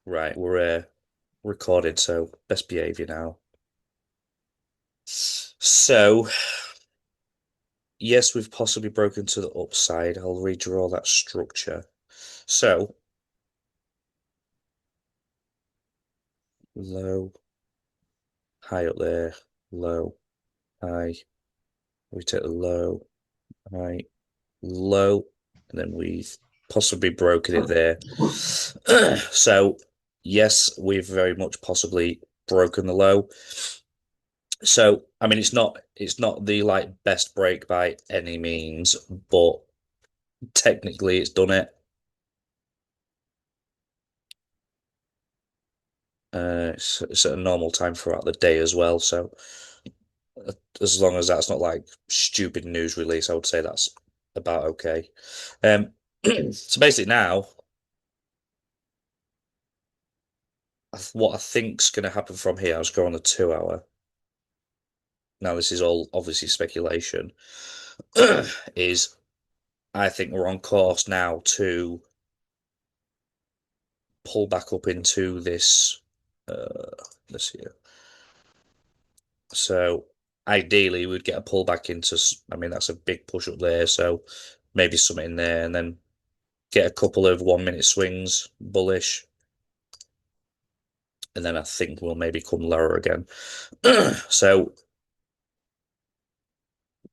Right, we're recorded, so best behavior now. So, yes, we've possibly broken to the upside. I'll redraw that structure. So, low, high up there, low, high. We take the low, high, low, and then we've possibly broken it there. So, yes, we've very much possibly broken the low. So, I mean, it's not the like best break by any means, but technically it's done it. It's at a normal time throughout the day as well. So as long as that's not like stupid news release, I would say that's about okay. Um, so basically now, what I think's going to happen from here, I was going on the 2 hour. Now this is all obviously speculation. Is I think we're on course now to pull back up into this. Uh, let's see. So ideally, we'd get a pullback into, I mean, that's a big push up there. So maybe something in there and then get a couple of 1 minute swings bullish. And then I think we'll maybe come lower again. So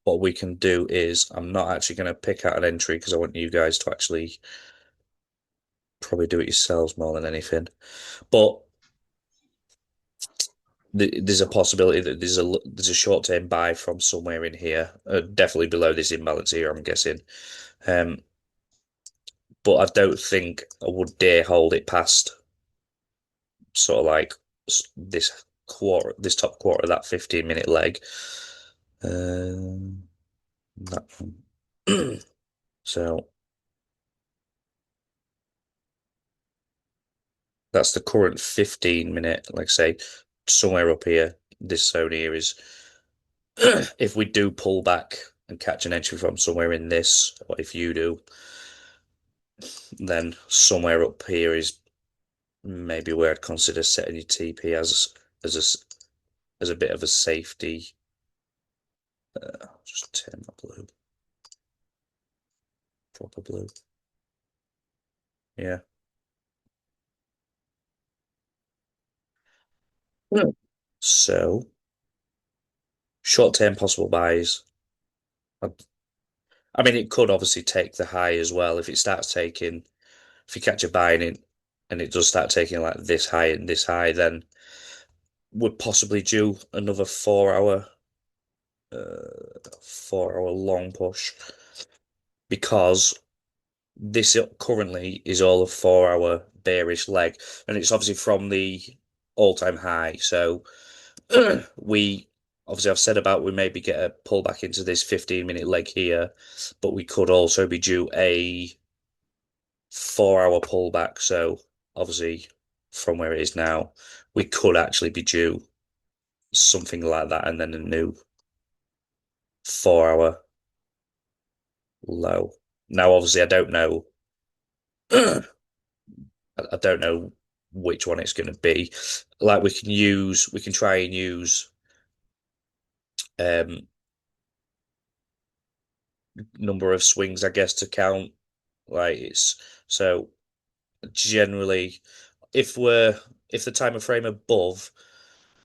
what we can do is I'm not actually going to pick out an entry because I want you guys to actually probably do it yourselves more than anything. But there's a possibility that there's a short-term buy from somewhere in here, definitely below this imbalance here, I'm guessing. Um, but I don't think I would dare hold it past sort of like this top quarter of that 15-minute leg. Um, that one. So that's the current 15-minute, like say, somewhere up here. This zone here is if we do pull back and catch an entry from somewhere in this, or if you do, then somewhere up here is maybe where I'd consider setting your TP as a bit of a safety. Just turn my blue, proper blue. Yeah. Hmm. So short-term possible buys. I, I mean, it could obviously take the high as well if it starts taking. If you catch a buy in it and it does start taking like this high and this high, then would possibly do another 4 hour, 4 hour long push because this currently is all a 4 hour bearish leg, and it's obviously from the all-time high. So we obviously I've said about we maybe get a pullback into this 15-minute leg here, but we could also be due a 4 hour pullback. So obviously from where it is now, we could actually be due something like that and then a new 4 hour low. Now obviously I don't know I don't know which one it's going to be. Like we can try and use um number of swings, I guess, to count. Like it's so generally, if we're if the timer frame above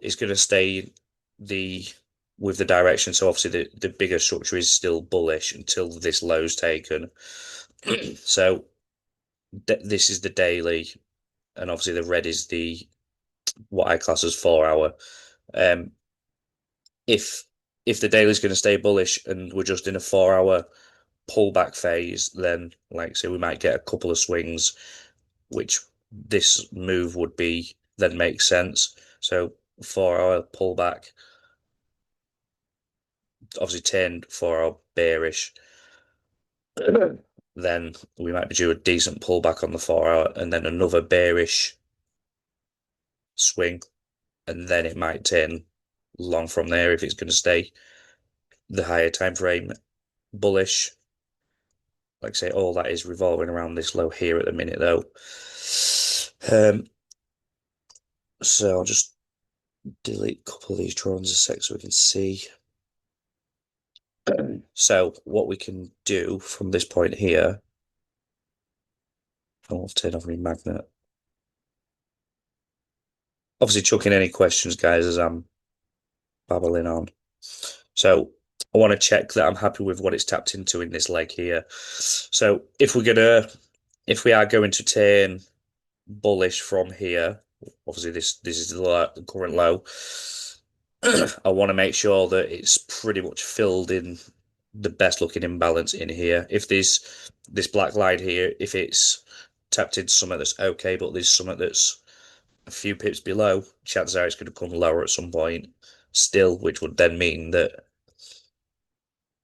is going to stay the with the direction, so obviously the bigger structure is still bullish until this low's taken. So this is the daily, and obviously the red is the what I class as 4 hour. Um, if if the daily's going to stay bullish and we're just in a 4 hour pullback phase, then like say we might get a couple of swings, which this move would be then makes sense. So 4 hour pullback, obviously turned 4 hour bearish, then we might be due a decent pullback on the 4 hour and then another bearish swing, and then it might turn long from there if it's going to stay the higher time frame bullish. like I say, all that is revolving around this low here at the minute, though. Um, so I'll just delete a couple of these drawings a sec so we can see. So what we can do from this point here, I'll turn off my magnet. Obviously, chuck in any questions, guys, as I'm babbling on. So I want to check that I'm happy with what it's tapped into in this leg here. So if we are going to turn bullish from here, obviously this is the current low. I want to make sure that it's pretty much filled in the best looking imbalance in here. If there's this black line here, if it's tapped into something that's okay, but there's something that's a few pips below, chances are it's going to come lower at some point still, which would then mean that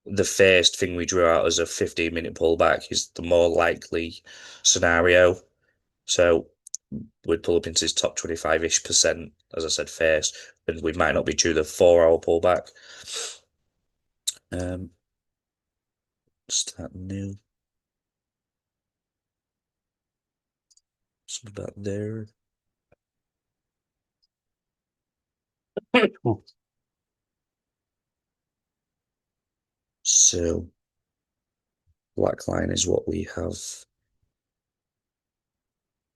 the first thing we drew out as a 15-minute pullback is the more likely scenario. So we'd pull up into his top 25-ish percent, as I said, first, and we might not be due the 4-hour pullback. Start new. Something about there. So black line is what we have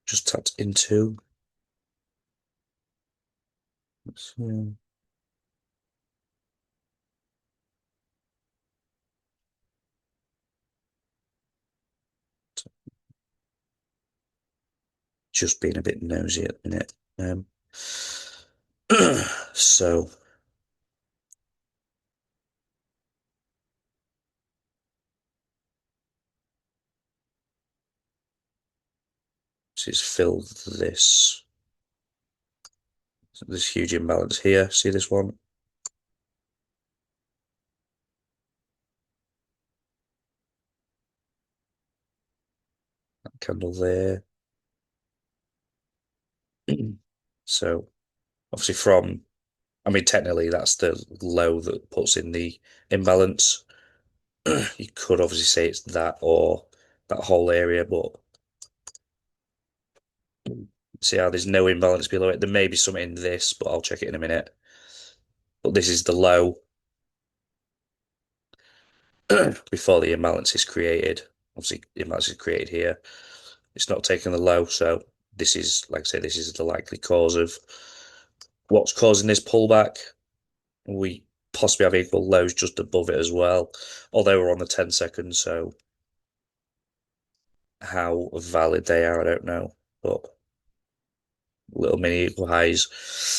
just tapped into. So just being a bit nosy at the minute. So it's filled this huge imbalance here. See this one? That candle there. So obviously I mean, technically that's the low that puts in the imbalance. You could obviously say it's that or that whole area, but see how there's no imbalance below it. There may be something in this, but I'll check it in a minute. But this is the low before the imbalance is created. Obviously, the imbalance is created here. It's not taking the low, so this is, like I say, this is the likely cause of what's causing this pullback. We possibly have equal lows just above it as well, although we're on the 10 seconds, so how valid they are, I don't know, but little mini equal highs.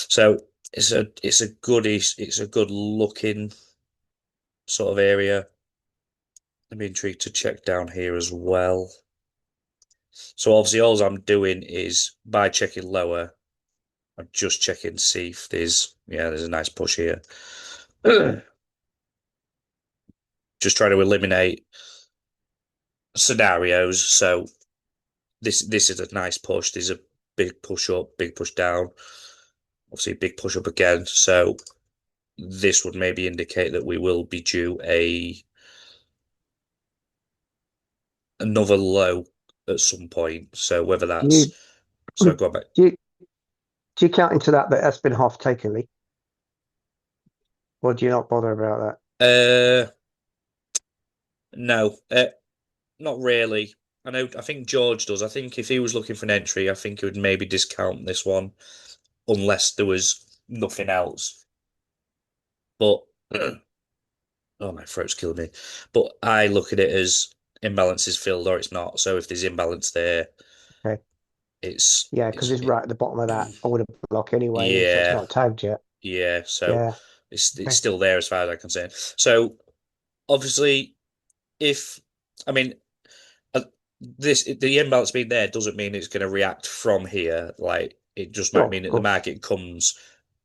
So it's a good looking sort of area. I'd be intrigued to check down here as well. So obviously all I'm doing is by checking lower, I'm just checking to see if there's a nice push here. Just trying to eliminate scenarios. So this is a nice push. There's a big push up, big push down. Obviously, a big push up again. So this would maybe indicate that we will be due another low at some point. So whether Do you that's so go back. do you, do you count into that that's been half taken, Lee? Or do you not bother about Uh, no, not really. I think George does. I think if he was looking for an entry, I think he would maybe discount this one unless there was nothing else. But oh, my throat's killing me. But I look at it as imbalance is filled or it's not. So if there's imbalance there, that? Okay. it's Yeah, because it's it's right at the bottom of that. I would have block anyway, so it's yeah, not tagged yet. yeah. So Yeah. it's Okay. still there as far as I'm concerned. So obviously, if I mean uh, the imbalance being there doesn't mean it's going to react from here. Like it just might Sure, mean of that the course. market comes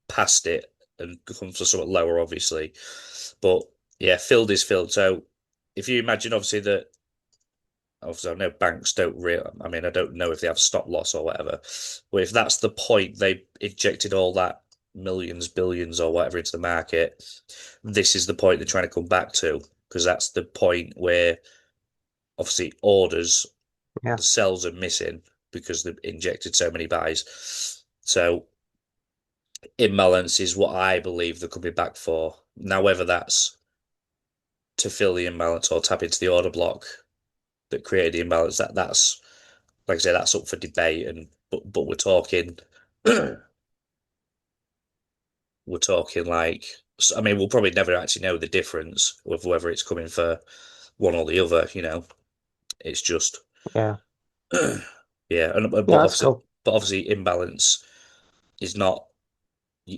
past it and comes to somewhat lower, obviously. But yeah, filled is filled. So if you imagine, obviously that obviously I know banks don't real. I mean, I don't know if they have stop loss or whatever. But if that's the point they injected all that millions, billions, or whatever into the market, this is the point they're trying to come back to because that's the point where obviously orders, Yeah, the cells are missing because they've injected so many buys. So imbalance is what I believe they're coming back for. Now, whether that's to fill the imbalance or tap into the order block that created the imbalance, that's like I say, that's up for debate. And but we're talking, we're talking like, I mean, we'll probably never actually know the difference of whether it's coming for one or the other. It's just yeah, yeah, and yeah. That's cool. but obviously imbalance is not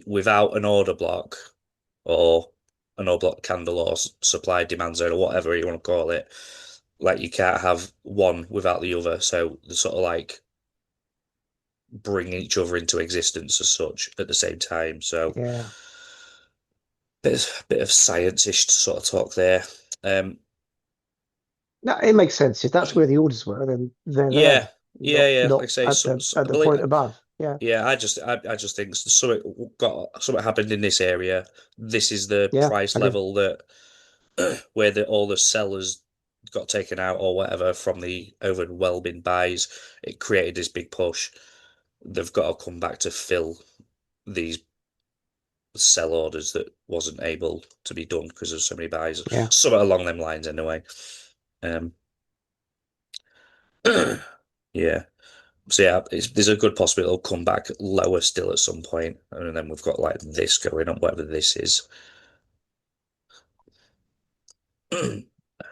without an order block or an order block candle or supply demand zone or whatever you want to call it. Like you can't have one without the other, so they sort of like bring each other into existence as such at the same time. So Yeah. bit of science-ish sort of talk there. Um, No, it makes sense. If that's where the orders were, then they're yeah, there, not yeah. Like I not say, at I the believe. point above. Yeah, Yeah, I just think something happened in this area. This is the yeah, price I do. level that where all the sellers got taken out or whatever from the overwhelming buys. It created this big push. They've got to come back to fill these sell orders that wasn't able to be done because there's so many buys. Yeah, Something along them lines, anyway. Um, yeah. So yeah, there's a good possibility it'll come back lower still at some point, and then we've got like this going on, whatever this is.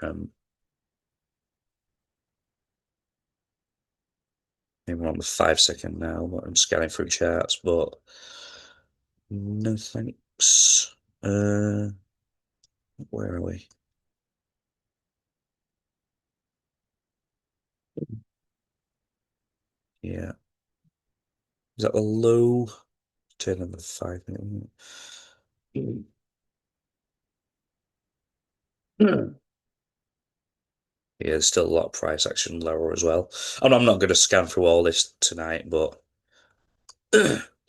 um, maybe we're on the 5 second now. But I'm scanning through charts, but no thanks. Where are we? Yeah, is that the low? Turn on the 5 minute. Yeah, there's still a lot of price action lower as well. And I'm not going to scan through all this tonight, but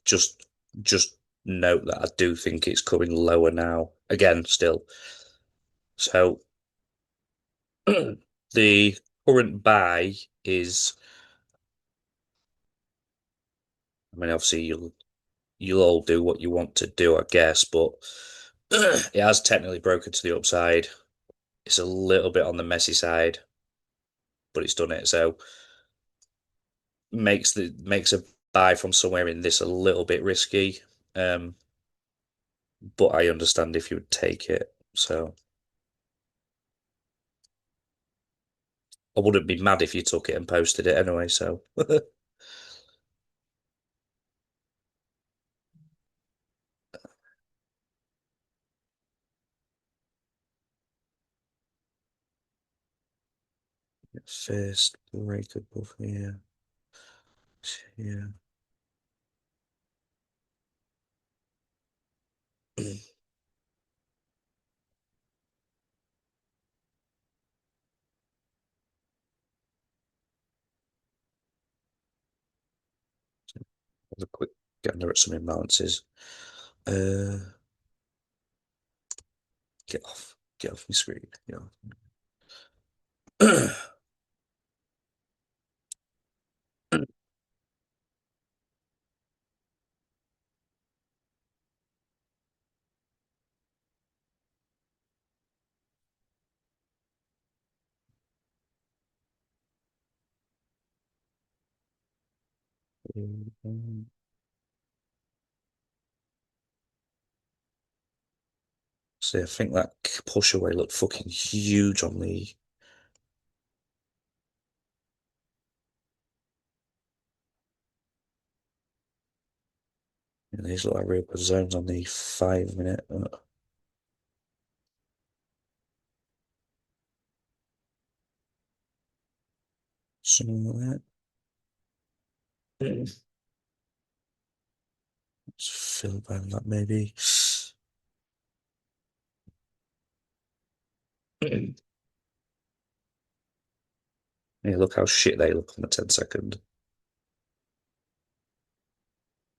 just just note that I do think it's coming lower now. Again, still. So the current buy is, I mean, obviously you'll all do what you want to do, I guess, but it has technically broken to the upside. It's a little bit on the messy side, but it's done it. So makes a buy from somewhere in this a little bit risky. Um, but I understand if you would take it. So I wouldn't be mad if you took it and posted it anyway. So first break above here. Yeah. Have a quick gander at some imbalances. Uh, get off my screen. Yeah. See, I think that push away looked fucking huge on the. These look like real good zones on the 5 minute. Something like that. Let's fill by that maybe. Yeah, look how shit they look on the 10 second.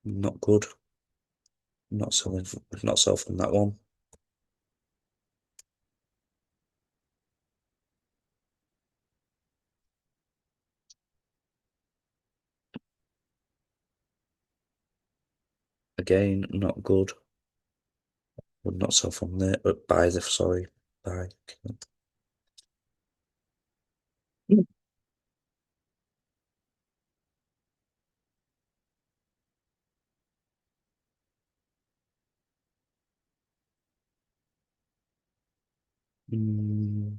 Not good. Not selling. Not sell from that one. Again, not good. Would not sell from there. Buy the sorry. Buy. Mm,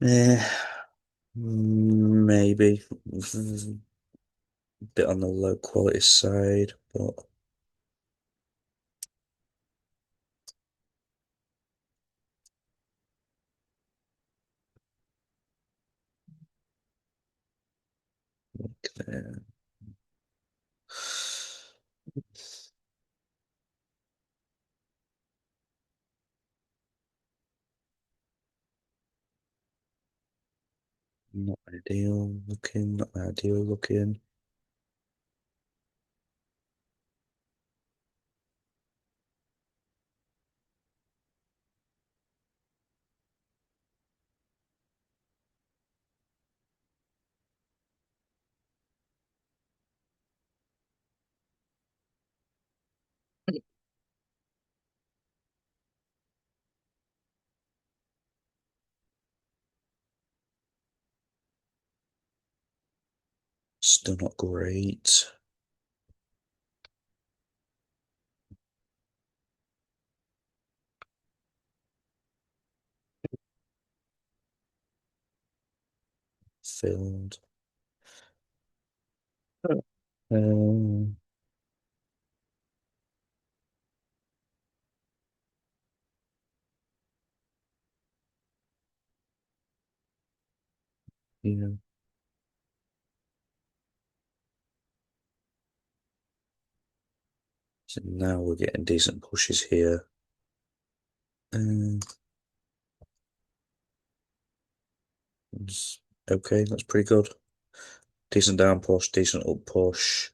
eh, maybe bit on the low quality side, but uh, not ideal looking. Not ideal looking. Still not great. Filled. Um, yeah. So now we're getting decent pushes here. Um, okay, that's pretty good. Decent down push, decent up push.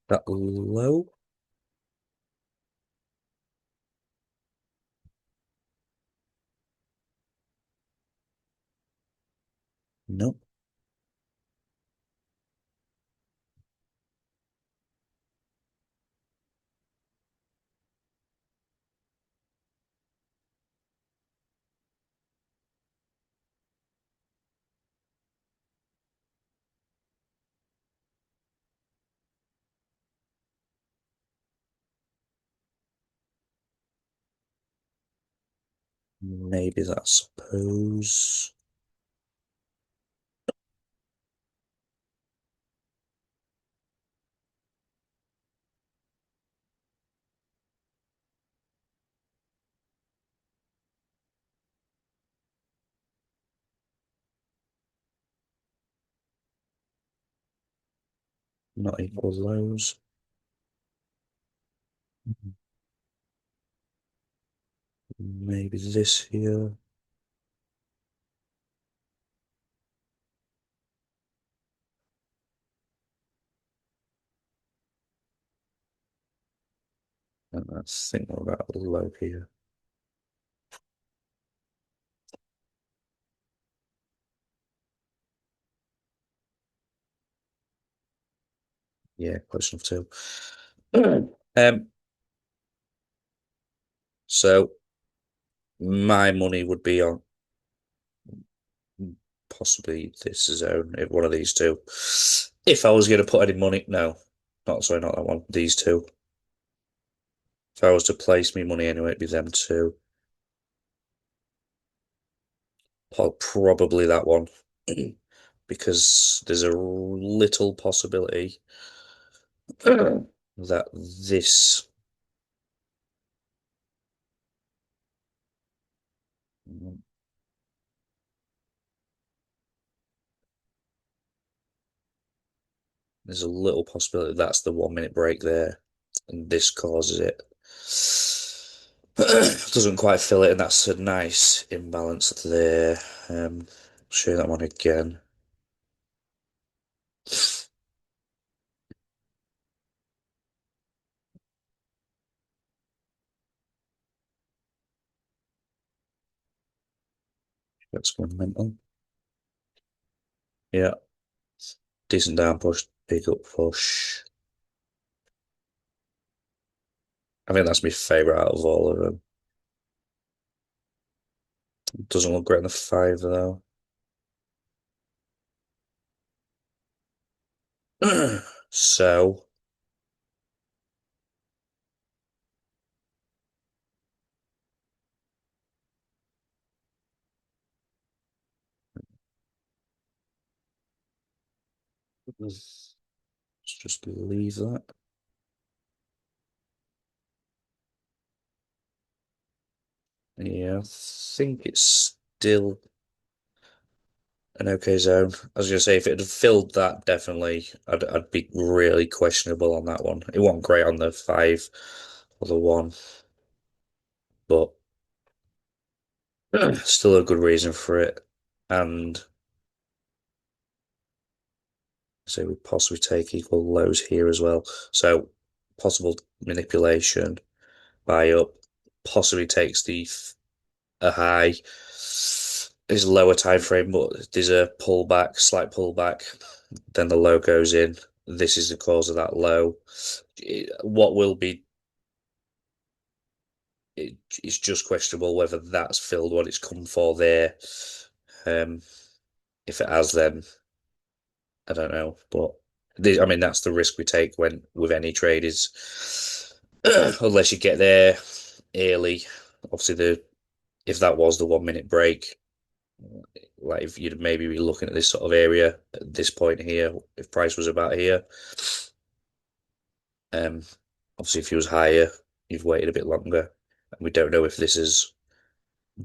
That low? Nope. Maybe that, I suppose. Not equal lows. Maybe this here. And I think we're about low here. Yeah, close enough too. Um, so my money would be on possibly this zone, if one of these two. If I was going to put any money, no, not sorry, not that one. These two. If I was to place me money anyway, it'd be them two. Probably that one, because there's a little possibility that this. There's a little possibility that's the 1 minute break there, and this causes it. Doesn't quite fill it, and that's a nice imbalance there. Show that one again. That's going mental. Yeah, decent down push, big up push. I think that's my favourite out of all of them. Doesn't look great in the five though. So let's just leave that. Yeah, I think it's still an okay zone. I was gonna say if it had filled that, definitely, I'd be really questionable on that one. It wasn't great on the five or the one, but still a good reason for it. And so we possibly take equal lows here as well. So possible manipulation, buy up, possibly takes a high. Is a lower time frame, but there's a pullback, slight pullback. Then the low goes in. This is the cause of that low. What will be it's just questionable whether that's filled what it's come for there. Um, if it has, then I don't know. But I mean, that's the risk we take when with any trade is unless you get there early. Obviously, the if that was the 1 minute break, like if you'd maybe be looking at this sort of area at this point here, if price was about here. Um, obviously, if he was higher, you've waited a bit longer, and we don't know if this has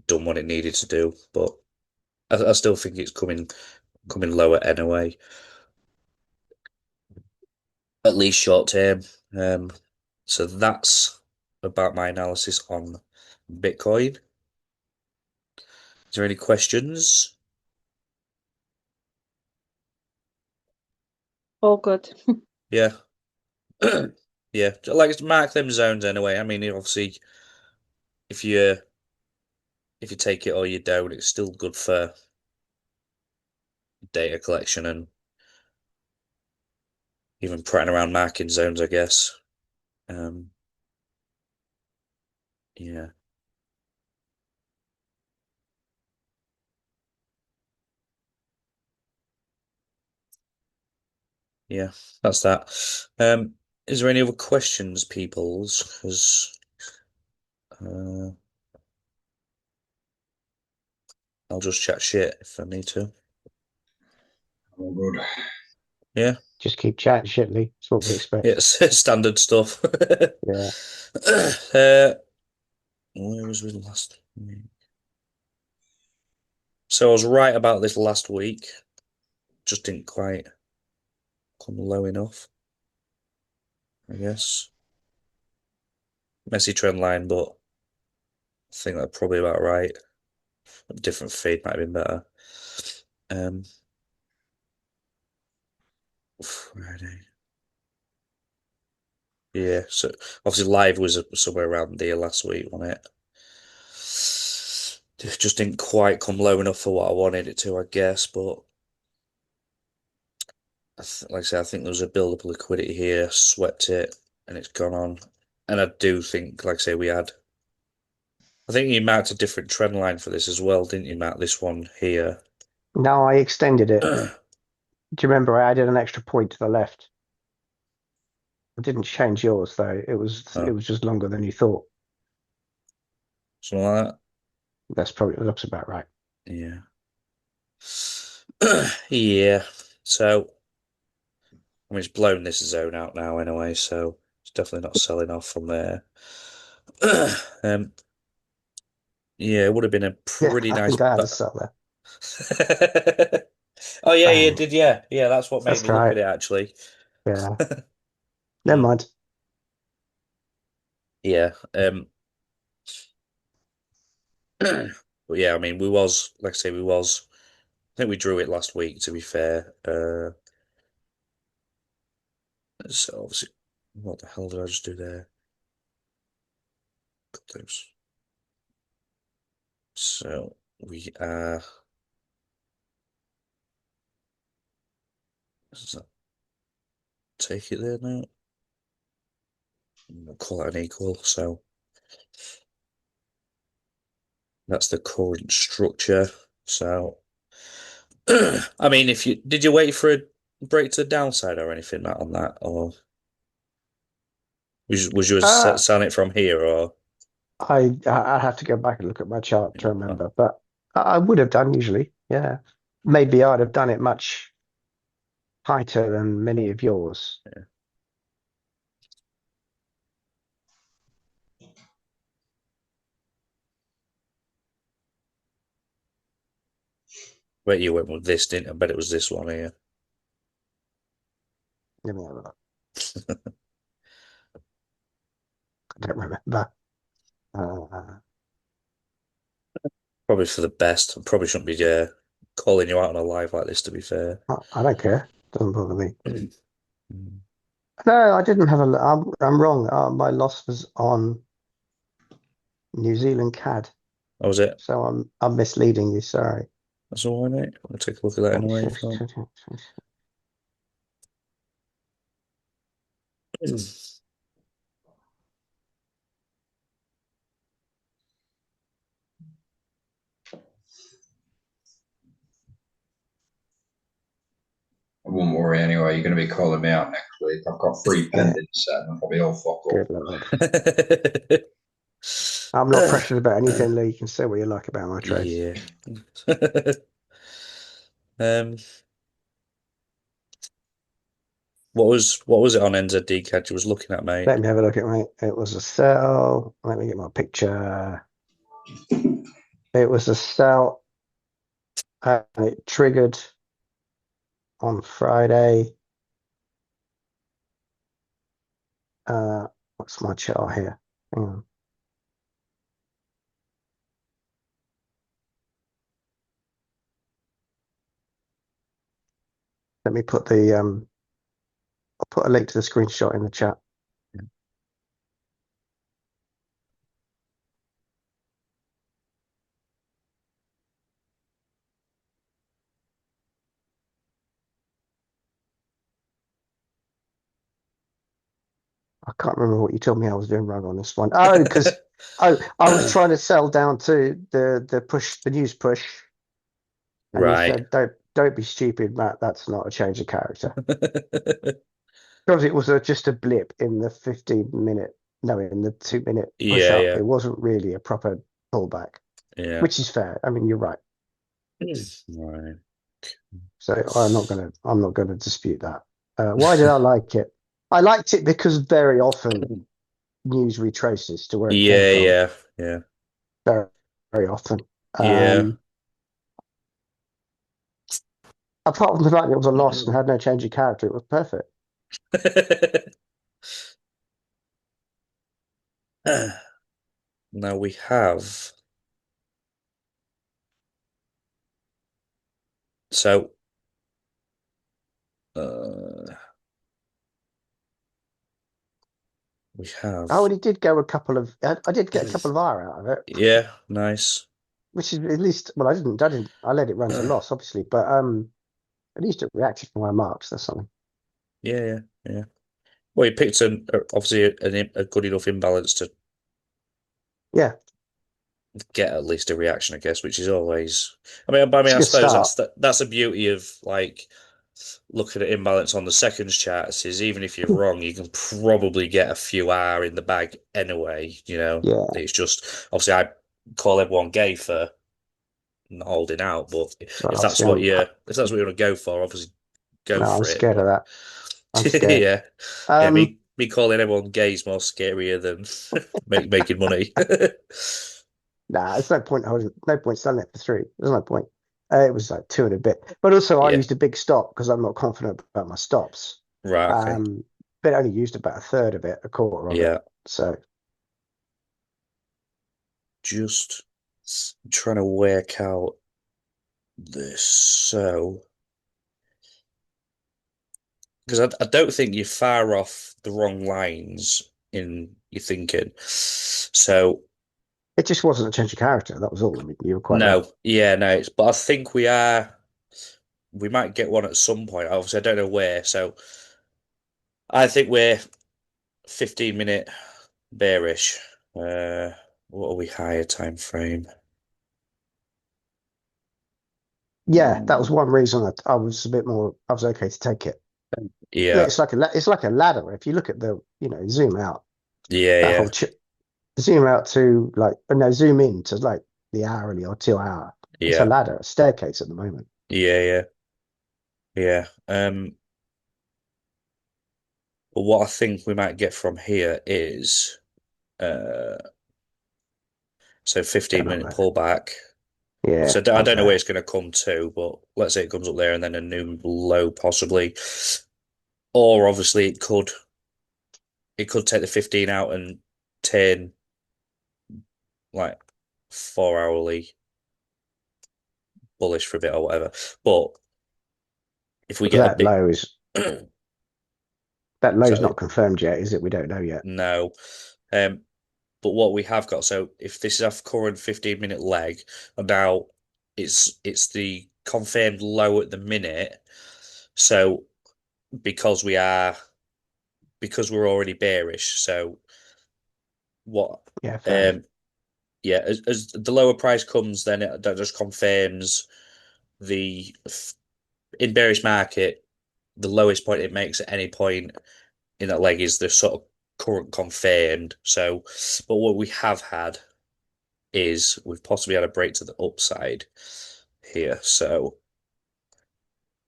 done what it needed to do. But I still think it's coming lower anyway, at least short term. Um, so that's about my analysis on Bitcoin. Is there any questions? All good. Yeah. Yeah, like mark them zones anyway. I mean, obviously, if you if you take it or you don't, it's still good for data collection and even pratting around marking zones, I guess. Um, yeah, yeah, that's that. Is there any other questions, peoples? Because uh, I'll just chat shit if I need to. All good. Yeah, Just keep chatting shit, Lee. That's what we expect. it's standard stuff. Yeah. Where was we last week? So I was right about this last week. Just didn't quite come low enough, I guess. Messy trend line, but I think that's probably about right. A different feed might have been better. Um, Friday. Yeah, so obviously live was somewhere around there last week, wasn't it? Just didn't quite come low enough for what I wanted it to, I guess. But like I said, I think there was a build up of liquidity here, swept it, and it's gone on. And I do think, like I say, we had. I think you marked a different trend line for this as well, didn't you, Matt? This one here. Now I extended it. Do you remember I added an extra point to the left? I didn't change yours though. It Oh, was just longer than you thought. something like that. Looks about right. Yeah. Yeah. So, I mean, it's blown this zone out now anyway, so it's definitely not selling off from there. Um, yeah, it would have been a Yeah, pretty I nice think I had a sell there. Oh yeah, you Bang. did. Yeah, yeah. That's what made That's me look right. at it actually. Yeah. Never Mm, mind. yeah. But yeah, I mean, we was like I say, we was. I think we drew it last week. To be fair, so obviously, what the hell did I just do there? Got those. So we are. Does that take it there now? We'll call it an equal. So that's the current structure. So, I mean, if you did you wait for a break to the downside or anything Matt, on that, or was you Uh, selling it from here, or I have to go back and look at my chart to remember, but I would have done usually. Yeah, maybe I'd have done it much tighter than many of yours. yeah. Wait, you went with this, didn't you? I bet it was this one here. Let me have a look. I don't remember. Uh, Probably for the best. I probably shouldn't be calling you out on a live like this, to be fair. I don't care. Doesn't bother me. Mm. No, I didn't have a. I'm wrong. My loss was on New Zealand CAD, That was it. so I'm misleading you. Sorry. That's all right, mate. I'll take a look at that anyway if 26, you want. 26. I won't worry anyway. You're going to be calling me out next week. I've got 3 Yeah, pending set and I'll be all fuck good up. lord. I'm not pressured about anything, Lee. You can say what you like about my trades. Yeah. Um, what was it on NZD CAD you was looking at, mate? Let me have a look at it. It was a sell. Let me get my picture. It was a sell, and it triggered on Friday. What's my chart here? Hang on. Let me put the I'll put a link to the screenshot in the chat. I can't remember what you told me I was doing wrong on this one. Oh, because I was trying to sell down to the push, the news push, and you Right. said don't be stupid, Matt. That's not a change of character. Because it was just a blip in the 15-minute, no, in the 2-minute push Yeah, up. yeah, It wasn't really a proper pullback, yeah. which is fair. I mean, you're right. Right. So I'm not gonna dispute that. Why did I like it? I liked it because very often news retraces to where it came Yeah, from. yeah, yeah, Very, very often. yeah. Apart from the fact that it was a loss and had no change of character, it was perfect. Now we have so we have Oh, and it did go a couple of. I did get a couple of R out of it, yeah, nice. which is at least. Well, I didn't. I let it run to loss, obviously, but at least it reacted to my marks. That's something. Yeah, yeah, yeah. Well, you picked obviously a good enough imbalance to Yeah, get at least a reaction, I guess, which is always. it's a I good suppose start. that's the beauty of like looking at imbalance on the seconds charts is even if you're wrong, you can probably get a few R in the bag anyway. You know, Yeah, it's just obviously I call everyone gay for not holding out, but well, if that's obviously, what you want to go for, obviously go no, I'm for it. scared of But that. I'm scared. yeah, yeah, Um, me calling everyone gay is more scarier than making money. nah, it's no point. No point selling it for 3. There's no point. It was like 2 and a bit, but also I Yeah, used a big stop because I'm not confident about my stops. right, okay, But only used about a third of it, a quarter of it. yeah, So just I'm trying to work out this. So, because I don't think you're far off the wrong lines in your thinking. So, It just wasn't a change of character. That was all. I mean, you were quite right. no, yeah, no, but I think we might get one at some point. Obviously, I don't know where. So, I think we're 15-minute bearish. What are we higher time frame? Yeah, that was one reason I was a bit more. I was okay to take it. Yeah, Yeah, it's like a ladder. If you look at the, zoom out yeah, that yeah, whole zoom out to like, no, zoom in to like the hourly or 2 hour. It's a yeah, ladder, a staircase at the moment. yeah, yeah, yeah. But what I think we might get from here is uh, so 15 Don't know minute though. pullback. Yeah, So I up don't know where there. it's going to come to, but let's say it comes up there and then a new low possibly, or obviously it could take the 15 out and turn like 4 hourly bullish for a bit or whatever. But if we But get a bit, that low's so not confirmed yet, is it? We don't know yet. no, um, but what we have got, so if this is our current 15-minute leg, and now it's the confirmed low at the minute. So because we are because we're already bearish, so what Yeah, fair. um yeah, as the lower price comes, then that just confirms the in bearish market, the lowest point it makes at any point in that leg is the sort of current confirmed. So, but what we have had is we've possibly had a break to the upside here. So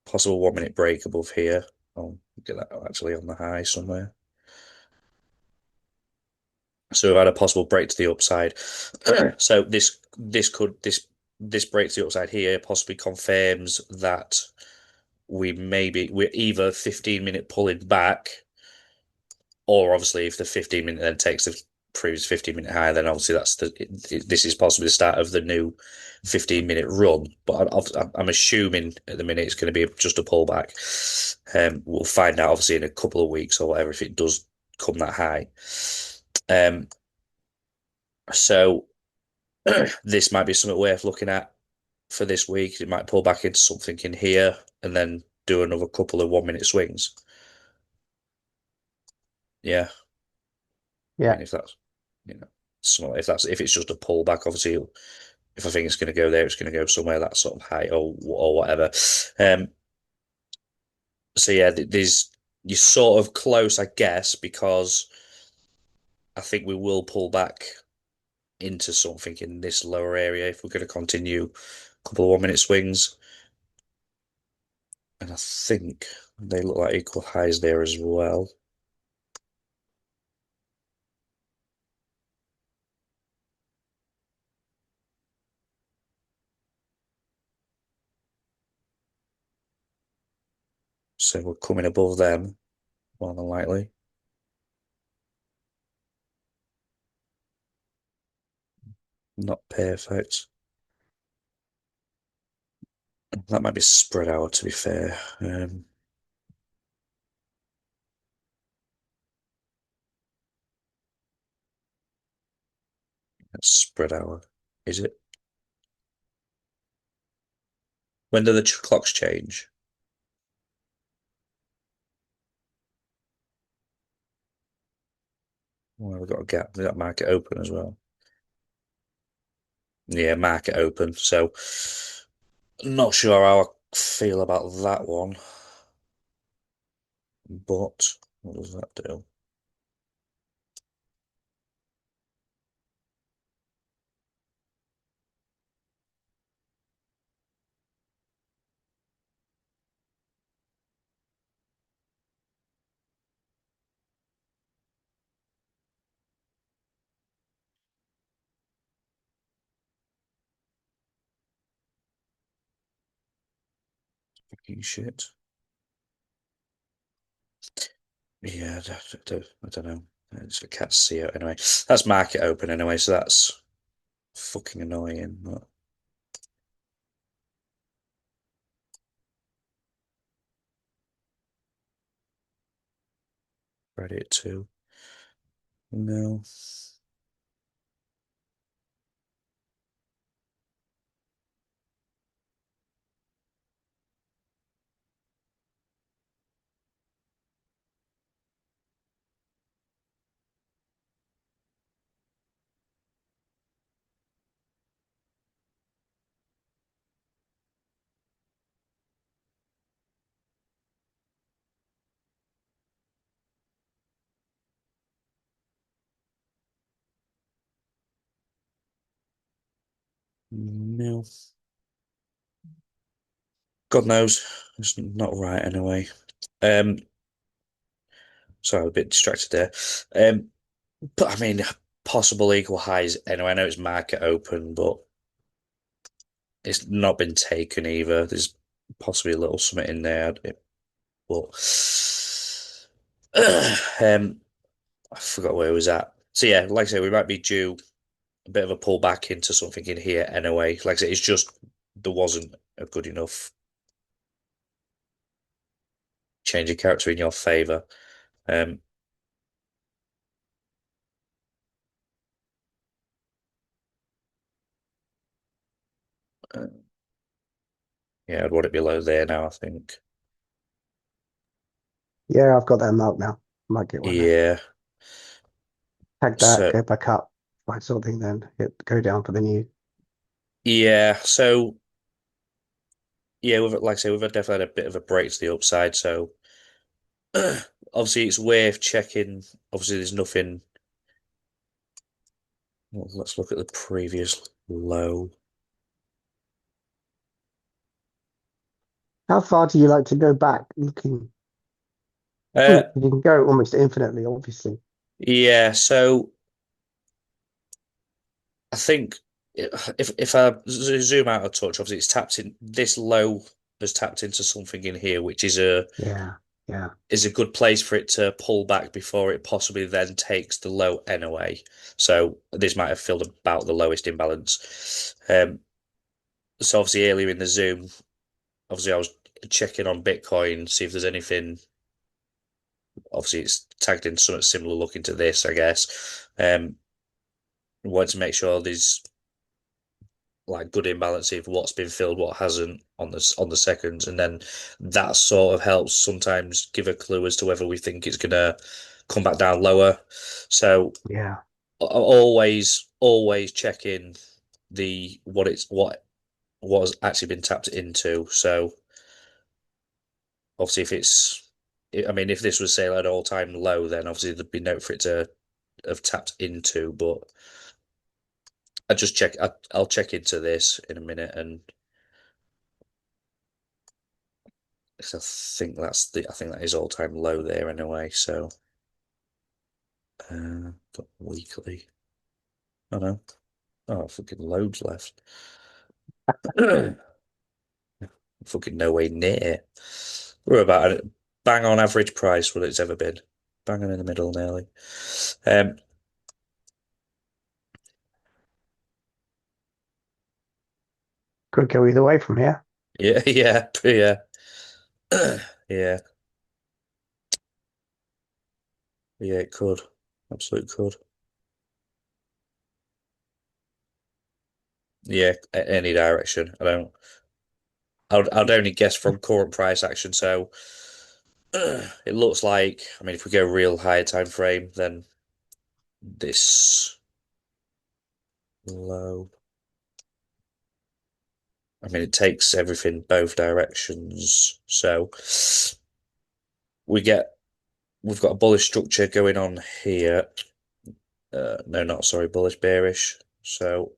possible 1 minute break above here. I'll get that actually on the high somewhere. So we've had a possible break to the upside. So this break to the upside here possibly confirms that we're either 15-minute pulling back, or obviously if the 15-minute then takes the previous 15-minute high, then obviously this is possibly the start of the new 15-minute run. But I'm assuming at the minute it's going to be just a pullback. We'll find out obviously in a couple of weeks or whatever if it does come that high. Um, so this might be something worth looking at for this week. It might pull back into something in here and then do another couple of 1 minute swings. Yeah. I Yeah, mean, if that's, you know, if it's just a pullback, obviously, if I think it's going to go there, it's going to go somewhere that sort of height or whatever. Um, so yeah, there's you're sort of close, I guess, because I think we will pull back into something in this lower area if we're going to continue a couple of 1 minute swings. And I think they look like equal highs there as well. So we're coming above them, more than likely. Not perfect. That might be spread out, to be fair. That's spread out. Is it? When do the clocks change? Well, we've got a gap. We've got market open as well. Yeah, market open. So, not sure how I feel about that one. But what does that do? Fucking shit. Yeah, I don't know. It's a cat see out anyway. That's market open anyway, so that's fucking annoying. But Reddit too. No. No. God knows. It's not right anyway. Um, sorry, I was a bit distracted there. But I mean, possible equal highs anyway. I know it's market open, but it's not been taken either. There's possibly a little something in there. But I forgot where it was at. So yeah, like I say, we might be due a bit of a pullback into something in here anyway. Like I say, it's just there wasn't a good enough change of character in your favour. Um, uh, yeah, I'd want it below there now, I think. Yeah, I've got that mark now. Might get one there. Yeah. Tag that, So go back up, find something, then go down for the new. yeah, so yeah, like I say, we've definitely had a bit of a break to the upside. So obviously, it's worth checking. Obviously, there's nothing. Well, let's look at the previous low. How far do you like to go back looking? Uh, You can go almost infinitely, obviously. yeah. So I think if I zoom out a touch, obviously it's tapped in. This low has tapped into something in here, which Yeah, yeah, is a good place for it to pull back before it possibly then takes the low anyway. So this might have filled about the lowest imbalance. So obviously earlier in the Zoom, obviously I was checking on Bitcoin, see if there's anything. Obviously, it's tagged in something similar looking to this, I guess. Want to make sure there's like good imbalance of what's been filled, what hasn't on the seconds, and then that sort of helps sometimes give a clue as to whether we think it's gonna come back down lower. So yeah. always check in the what has actually been tapped into. So obviously, I mean, if this was say like an all-time low, then obviously there'd be no for it to have tapped into. But I just check. I'll check into this in a minute, and I think I think that is all-time low there anyway. So, got weekly. Oh no, oh fucking loads left. Fucking no way near. We're about a bang on average price what it's ever been. Bang on in the middle nearly. Um, Could go either way from here. yeah, yeah, yeah, yeah. It could, absolutely could. Yeah, any direction. I'd only guess from current price action. So it looks like, I mean, if we go real high time frame, then this low. I mean, it takes everything both directions. So we get we've got a bullish structure going on here. No, not sorry, bullish bearish. So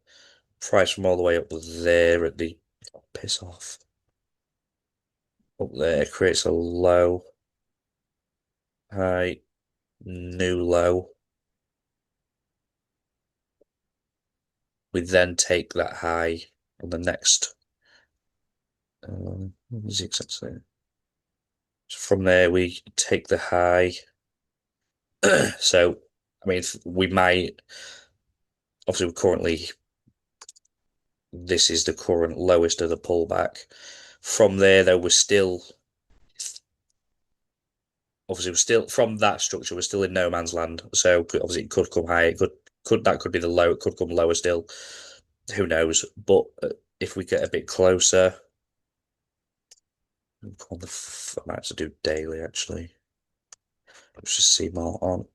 price from all the way up there at the piss off up there creates a low, high, new low. We then take that high on the next. What was the exact same? So from there we take the high. So I mean, we might obviously we're currently this is the current lowest of the pullback. From there, though, we're still obviously we're still from that structure. We're still in no man's land. So obviously it could come high. It could that could be the low. It could come lower still. Who knows? But if we get a bit closer, on I might have to do daily actually. Let's just see more on.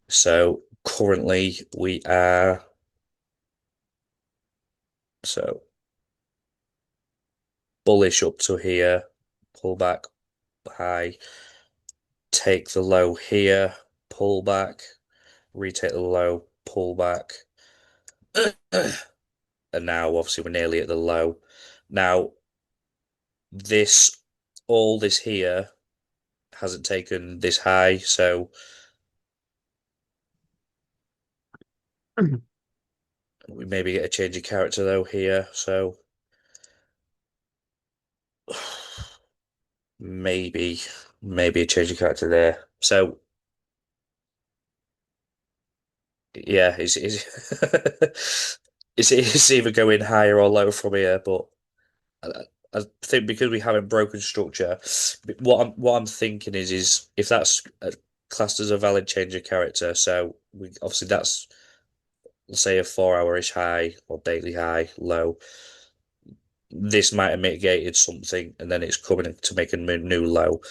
So currently we are so bullish up to here, pull back high, take the low here, pull back, retake the low, pull back. And now obviously we're nearly at the low. Now this all this here hasn't taken this high, so we maybe get a change of character though here, so maybe a change of character there. So yeah, it's either going higher or lower from here, but I, I think because we haven't broken structure, what I'm thinking is if that's classed as a valid change of character, so we obviously that's let's say a 4 hour-ish high or daily high, low. This might have mitigated something, and then it's coming to make a new low.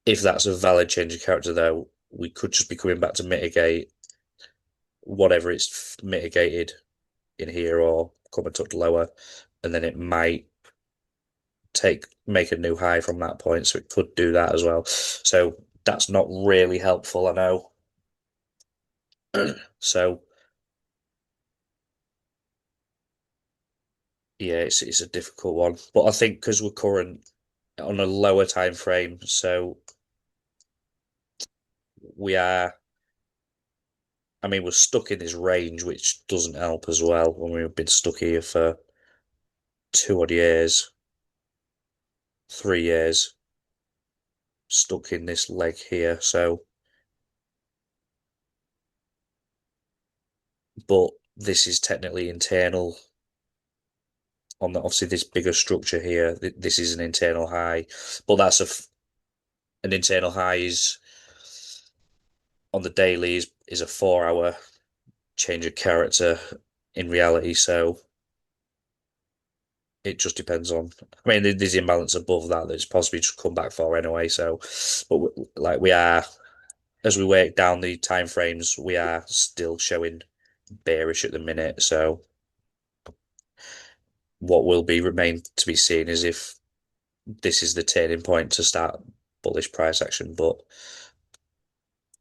If that's a valid change of character, though, we could just be coming back to mitigate whatever it's mitigated in here or come a touch lower, and then it might make a new high from that point. So it could do that as well. So that's not really helpful, I know. So yeah, it's a difficult one. But I think because we're current on a lower time frame, so we are. I mean, we're stuck in this range, which doesn't help as well when we've been stuck here for 2 odd years, 3 years, stuck in this leg here. So, but this is technically internal on obviously this bigger structure here. This is an internal high, but that's an internal high is on the daily is a 4 hour change of character in reality. So it just depends on. I mean, there's imbalance above that that's possibly just come back for anyway. So, but like we are as we work down the time frames, we are still showing bearish at the minute. So what will be remain to be seen is if this is the turning point to start bullish price action. But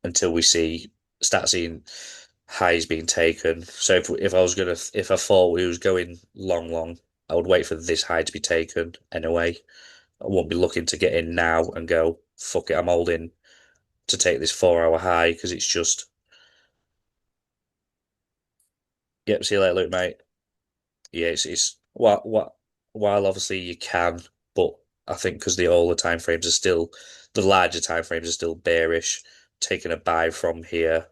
until we start seeing highs being taken. So if I thought we was going long, I would wait for this high to be taken anyway. I won't be looking to get in now and go, fuck it, I'm holding to take this 4 hour high because it's just, yep, see you later, Luke, mate. Yeah, it's while obviously you can, but I think because the larger time frames are still bearish, taking a buy from here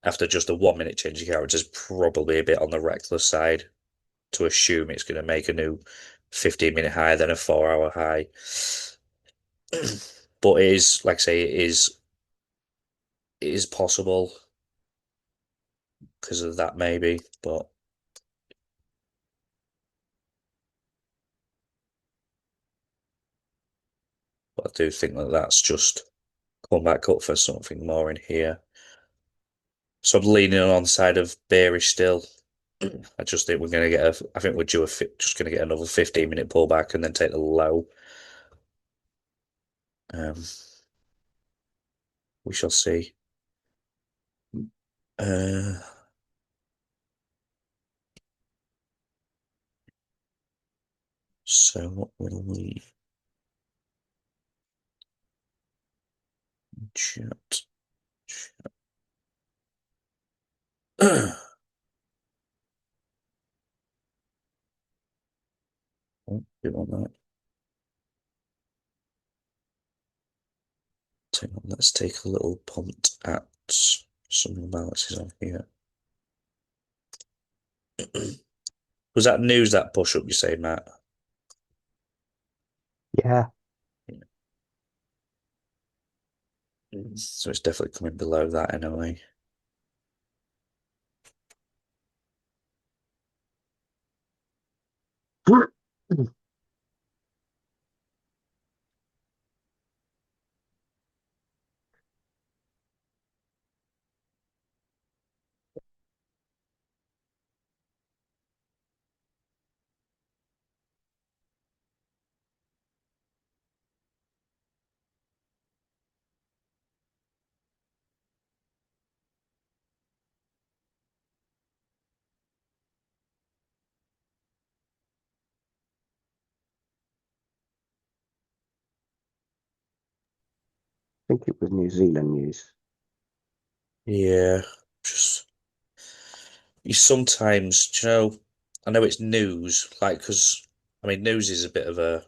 after just a 1 minute change of character is probably a bit on the reckless side to assume it's going to make a new 15-minute high, then a 4 hour high. But it is, like I say, it is possible because of that, maybe. But I do think that that's just come back up for something more in here. So I'm leaning on the side of bearish still. I just think we're going to get I think we're just going to get another 15-minute pullback and then take the low. Um, we shall see. Uh, so what will we chat? Oh, bit on that. Let's take a little punt at some balances on here. Was that news, that push up you say, Matt? Yeah. So it's definitely coming below that anyway. I think it was New Zealand news. Yeah, just you sometimes, I know it's news, like, because I mean, news is a bit of a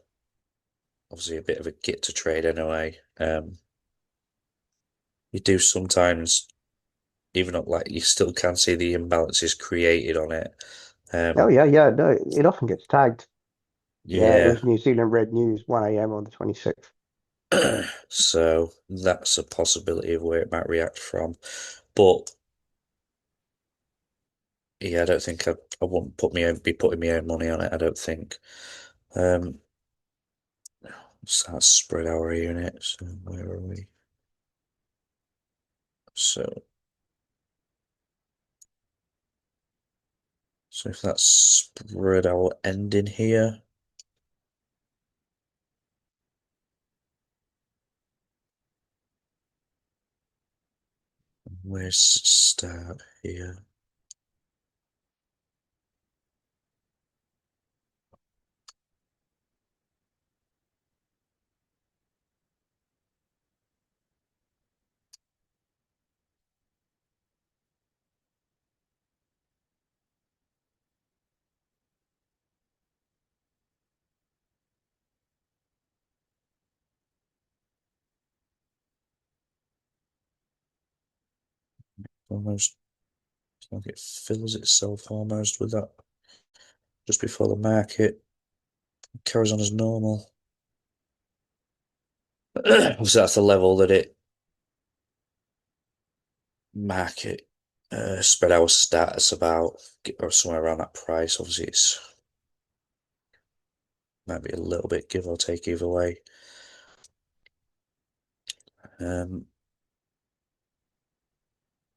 obviously a bit of a git to trade anyway. You do sometimes, even though like you still can see the imbalances created on it. Oh Um, yeah, yeah. No, it often gets tagged. Yeah, it yeah, was New Zealand Red News, 1 a.m. on the 26th. so that's a possibility of where it might react from. But yeah, I don't think I wouldn't be putting my own money on it. I don't think. Um, so that's spread our unit. So where are we? So if that's spread our ending here, where's start here? Almost like it fills itself almost with that just before the market carries on as normal. So that's the level that it market spread our status about or somewhere around that price. Obviously, it's might be a little bit give or take either way. Um,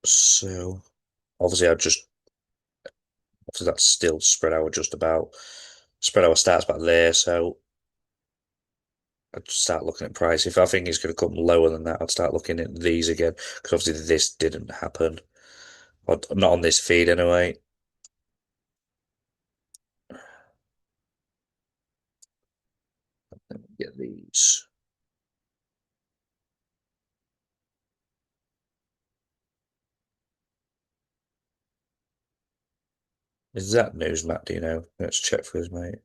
so obviously, obviously that's still spread our stats back there. So I'd start looking at price. If I think it's going to come lower than that, I'd start looking at these again because obviously this didn't happen, or not on this feed anyway. Let me get these. Is that news, Matt? Do you know? Let's check for us, mate.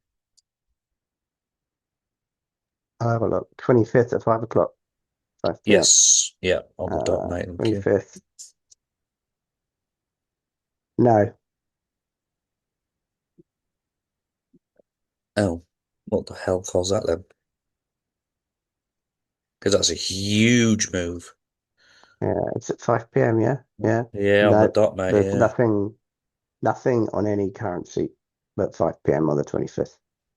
I'll have a look. 25th at 5 o'clock, 5 p.m. Yes, yeah, on the dot, mate. Thank you. 25th. No, Oh, what the hell calls that then? Because that's a huge move. yeah, it's at 5 p.m. Yeah, yeah. Yeah, on the No, dot, mate. there's Yeah, nothing on any currency but 5 p.m. on the 25th.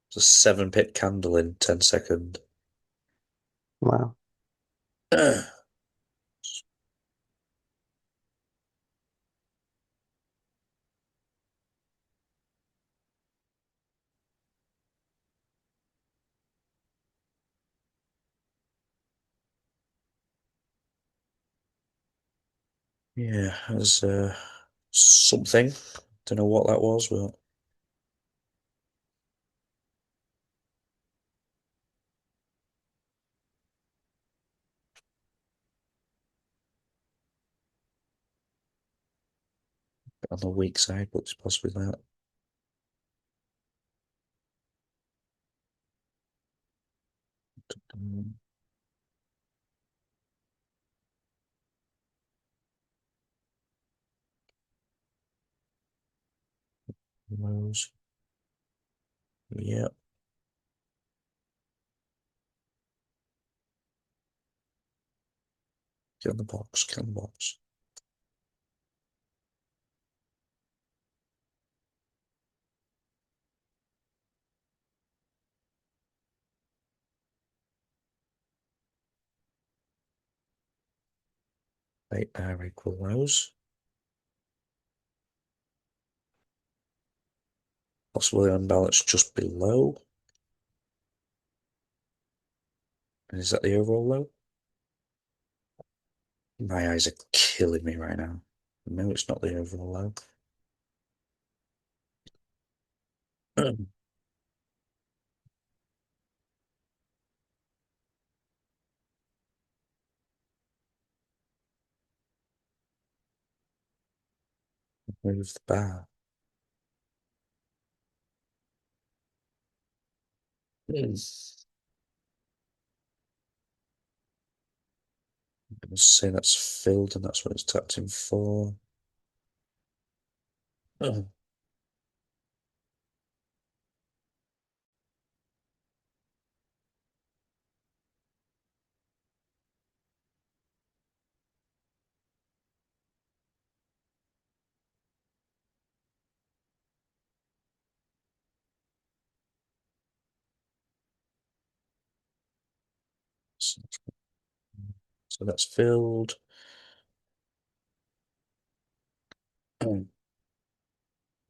it's a 7 pip candle in 10 seconds. Wow. Yeah, there's something. Don't know what that was, but on the weak side, but it's possibly that. Lows. Yep. Get on the box, get on the box. They are equal lows. Possibly unbalanced just below. And is that the overall low? My eyes are killing me right now. No, it's not the overall low. Move the bar. I'm gonna say that's filled and that's what it's tapped in for. Oh, so so that's filled.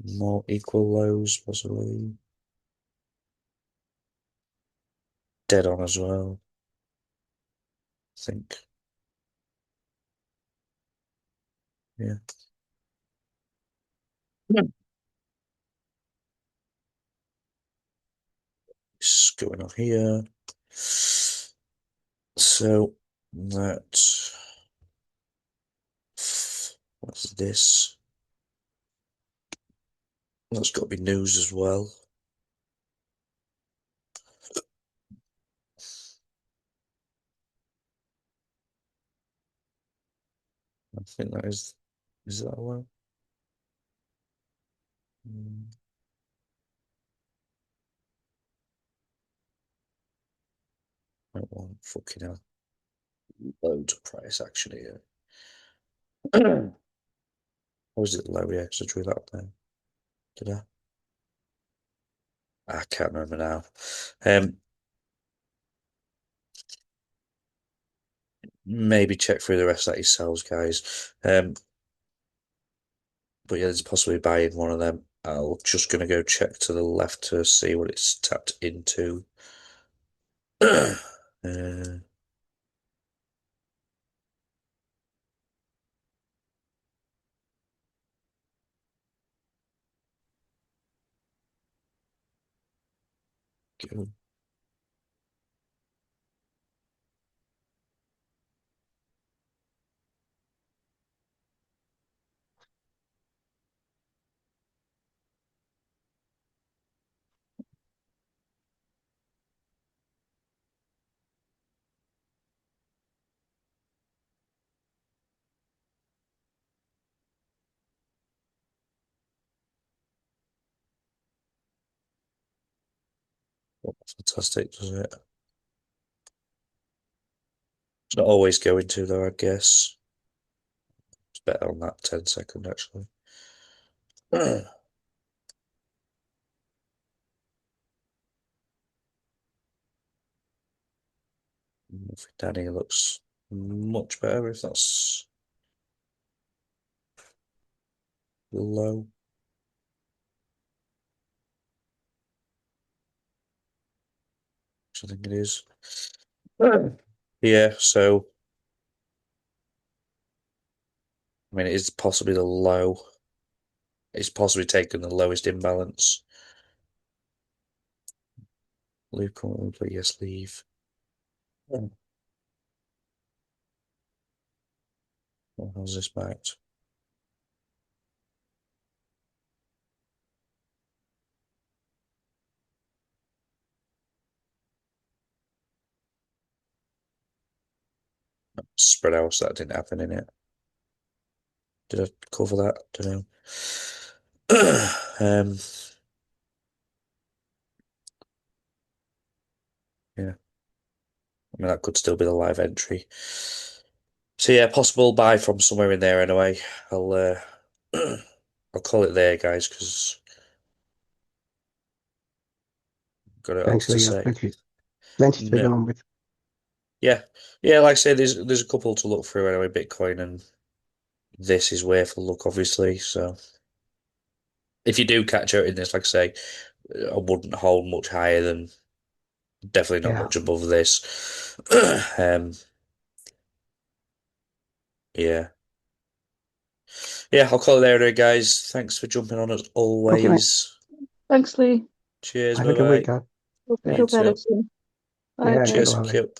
More equal lows, possibly. Dead on as well, I think. Yeah. It's going on here. So that what's this? That's got to be news as well. I think that is that one? Right one, fucking hell. Loads of price actually. Or was it low? Yeah, because I drew that up there. Did I? I can't remember now. Maybe check through the rest that he sells, guys. But yeah, there's possibly buying one of them. I'm just gonna go check to the left to see what it's tapped into. Uh, go. Fantastic, does it? It's not always going to though, I guess. It's better on that 10-second actually. I think Danny looks much better if that's low. Which I think it is. Yeah, so I mean it is possibly the low. It's possibly taken the lowest imbalance. Luke, yes, leave. How's this backed? Spread out, so that didn't happen in it. Did I cover that? Don't know. Yeah, I mean that could still be the live entry. So yeah, possible buy from somewhere in there anyway. I'll I'll call it there, guys, because got it else Thanks, to Leo. say. Plenty to No. go on with. Yeah, yeah. Like I say, there's a couple to look through anyway. Bitcoin and this is worth a look, obviously. So if you do catch out in this, like I say, I wouldn't hold much higher than definitely not Yeah. much above this. Yeah. Yeah, I'll call it there, guys. Thanks for jumping on as Thank you, mate. always. Thanks, Lee. Cheers, Have a good week, bye-bye. guys. Hope you Yeah. feel You better too. soon. Bye. Yeah, Cheers, good thank you.